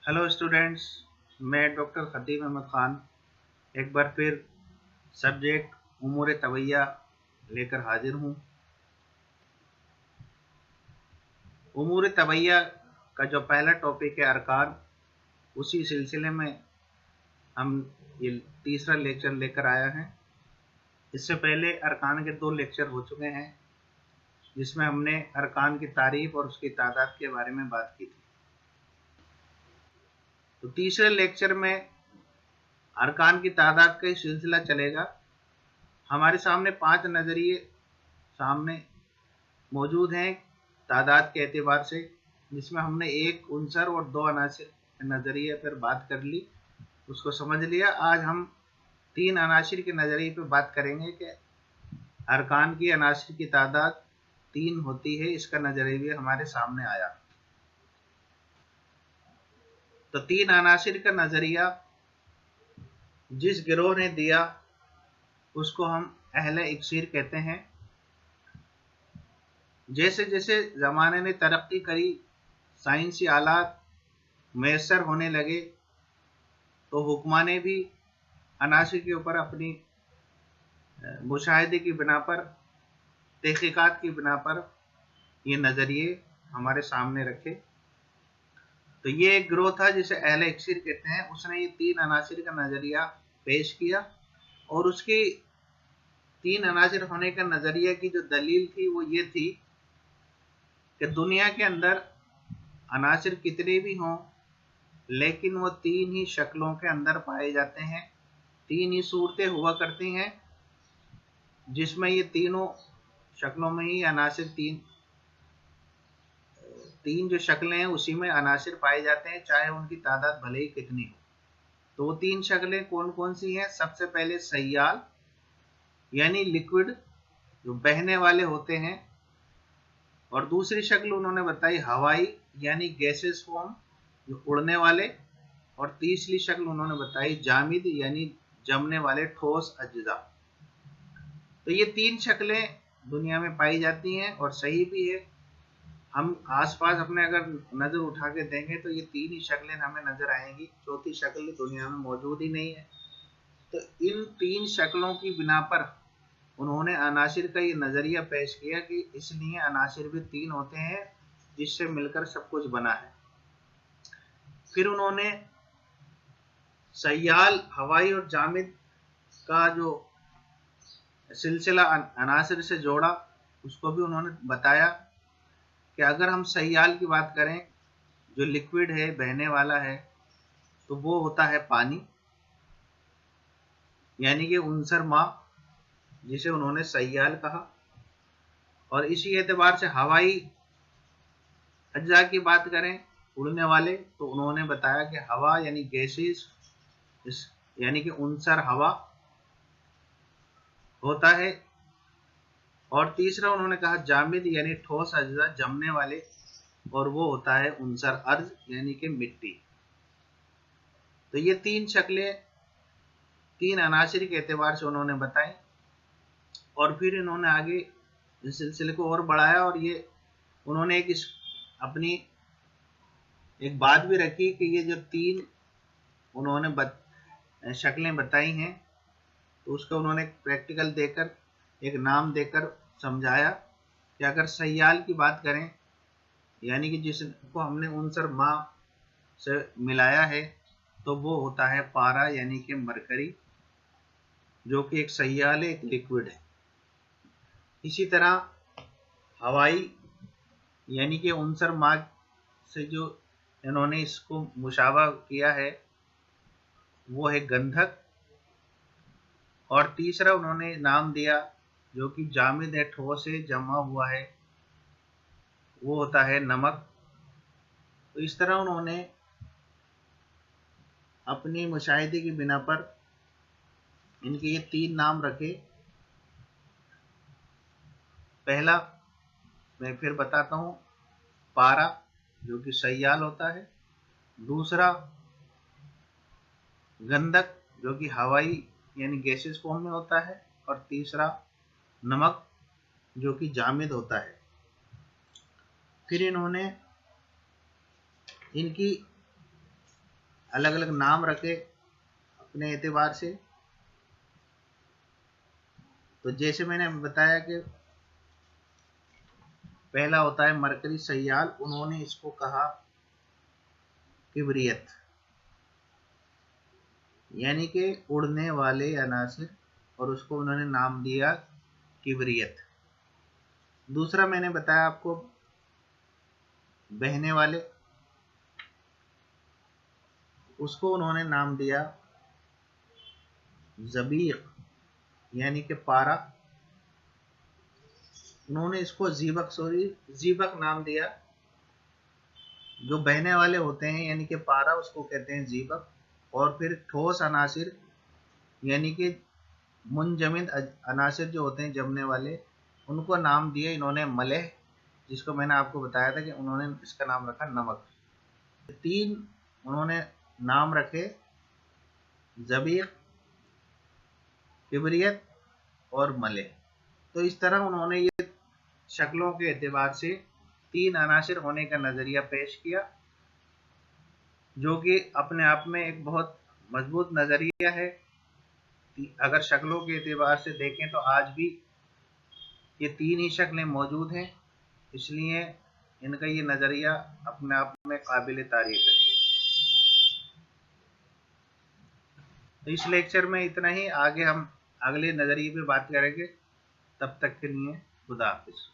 Hello students, मैं doctor खतीब अहमद ख़ान एक बार फिर सब्जेक्ट उमूर तवैया लेकर हाजिर हूँ। उमूर तवैया का जो पहला टॉपिक है अरकान, उसी सिलसिले में हम ये तीसरा लेक्चर लेकर आया है। इससे पहले अरकान के 2 लेक्चर हो चुके हैं, जिसमें हमने अरकान की तारीफ और उसकी तादाद के बारे में बात की थी। तो तीसरे लेक्चर में अरकान की तादाद का ही सिलसिला चलेगा। हमारे सामने 5 नज़रिए सामने मौजूद हैं तादाद के एतबार से, जिसमें हमने एक उनसर और 2 अनासिर के नज़रिए पर बात कर ली, उसको समझ लिया। आज हम 3 अनासिर के नज़रिए पर बात करेंगे कि अरकान की अनासिर की तादाद 3 होती है। इसका नज़रिया भी हमारे सामने आया। तो 3 अनासिर का नज़रिया जिस गिरोह ने दिया उसको हम अहले इक्सीर कहते हैं। जैसे जैसे ज़माने ने तरक्की करी, साइंसी आलात मैसर होने लगे, तो हुक्मा ने भी अनासिर के ऊपर अपनी मुशाहिदे की बिना पर, तहकीकात की बिना पर ये नज़रिए हमारे सामने रखे। तो ये एक ग्रोह था जिसे अहले इक्सीर कहते हैं। उसने ये 3 अनासिर का नज़रिया पेश किया, और उसकी 3 अनासिर होने का नज़रिया की जो दलील थी वो ये थी कि दुनिया के अंदर अनासिर कितने भी हों, लेकिन वो 3 ही शक्लों के अंदर पाए जाते हैं। 3 ही सूरतें हुआ करती हैं, जिसमें ये तीनों शक्लों में ही अनासिर तीन जो शक्लें हैं उसी में अनासिर पाए जाते हैं, चाहे उनकी तादाद भले ही कितनी हो। तो वो 3 शक्लें कौन कौन सी हैं? सबसे पहले सय्याल यानी लिक्विड, जो बहने वाले होते हैं। और दूसरी शक्ल उन्होंने बताई हवाई यानी गैसेस फॉर्म, जो उड़ने वाले। और तीसरी शक्ल उन्होंने बताई जामिद यानी जमने वाले ठोस अज्जा। तो ये 3 शक्लें दुनिया में पाई जाती हैं, और सही भी है। हम आसपास अपने अगर नज़र उठा के देंगे तो ये 3 ही शक्लें हमें नजर आएंगी, चौथी शक्ल दुनिया में मौजूद ही नहीं है। तो इन 3 शक्लों की बिना पर उन्होंने अनासिर का ये नज़रिया पेश किया कि इसलिए अनासिर भी 3 होते हैं, जिससे मिलकर सब कुछ बना है। फिर उन्होंने सय्याल, हवाई और जामिद का जो सिलसिला अनासिर से जोड़ा, उसको भी उन्होंने बताया कि अगर हम सय्याल की बात करें, जो लिक्विड है, बहने वाला है, तो वो होता है पानी, यानी कि उनसर माँ, जिसे उन्होंने सय्याल कहा। और इसी एतबार से हवाई अज्जा की बात करें, उड़ने वाले, तो उन्होंने बताया कि हवा यानी गैसेस, यानी कि उनसर हवा होता है। और तीसरा उन्होंने कहा जामिद यानी ठोस अज्जा, जमने वाले, और वो होता है उनसर अर्ज यानी कि मिट्टी। तो ये 3 शक्लें 3 अनासिर के एतबार से उन्होंने बताई। और फिर इन्होंने आगे इस सिलसिले को और बढ़ाया, और ये उन्होंने अपनी एक बात भी रखी कि ये जो 3 उन्होंने शक्लें बताई हैं, तो उसका उन्होंने प्रैक्टिकल देकर, एक नाम देकर समझाया कि अगर सय्याल की बात करें, यानी कि जिसको हमने उनसर माँ से मिलाया है, तो वो होता है पारा यानी कि मरकरी, जो कि एक सय्याल है, एक लिक्विड है। इसी तरह हवाई यानी कि उनसर माँ से जो इन्होंने इसको मुशाबा किया है, वो है गंधक। और तीसरा उन्होंने नाम दिया जो कि जामिद है, ठोस है, जमा हुआ है, वो होता है नमक। तो इस तरह उन्होंने अपनी मुशाहिदे की बिना पर इनके ये 3 नाम रखे। पहला मैं फिर बताता हूँ, पारा, जो कि सय्याल होता है। दूसरा गंधक, जो कि हवाई यानी गैसेस फॉर्म में होता है। और तीसरा नमक, जो कि जामिद होता है। फिर इन्होंने इनकी अलग अलग नाम रखे अपने एतबार से। तो जैसे मैंने बताया कि पहला होता है मरकरी सयाल, उन्होंने इसको कहा किबरियत, यानी कि उड़ने वाले अनासिर, और उसको उन्होंने नाम दिया किबरियत। दूसरा मैंने बताया आपको बहने वाले, उसको उन्होंने नाम दिया ज़बीक, यानी कि पारा। उन्होंने इसको जीबक नाम दिया। जो बहने वाले होते हैं यानी कि पारा, उसको कहते हैं जीबक। और फिर ठोस अनासिर यानी कि मुंजमिद अनासिर जो होते हैं जमने वाले, उनको नाम दिए इन्होंने मलह, जिसको मैंने आपको बताया था कि उन्होंने इसका नाम रखा नमक। तीन उन्होंने नाम रखे ज़बीक, किबरियत और मलह। तो इस तरह उन्होंने ये शक्लों के एतबार से तीन अनासिर होने का नजरिया पेश किया, जो कि अपने आप में एक बहुत मजबूत नजरिया है। अगर शक्लों के एतबार से देखें तो आज भी ये तीन ही शक्लें मौजूद हैं, इसलिए इनका ये नजरिया अपने आप में काबिल तारीफ है। तो इस लेक्चर में इतना ही, आगे हम अगले नजरिए पे बात करेंगे। तब तक के लिए खुदा हाफिज।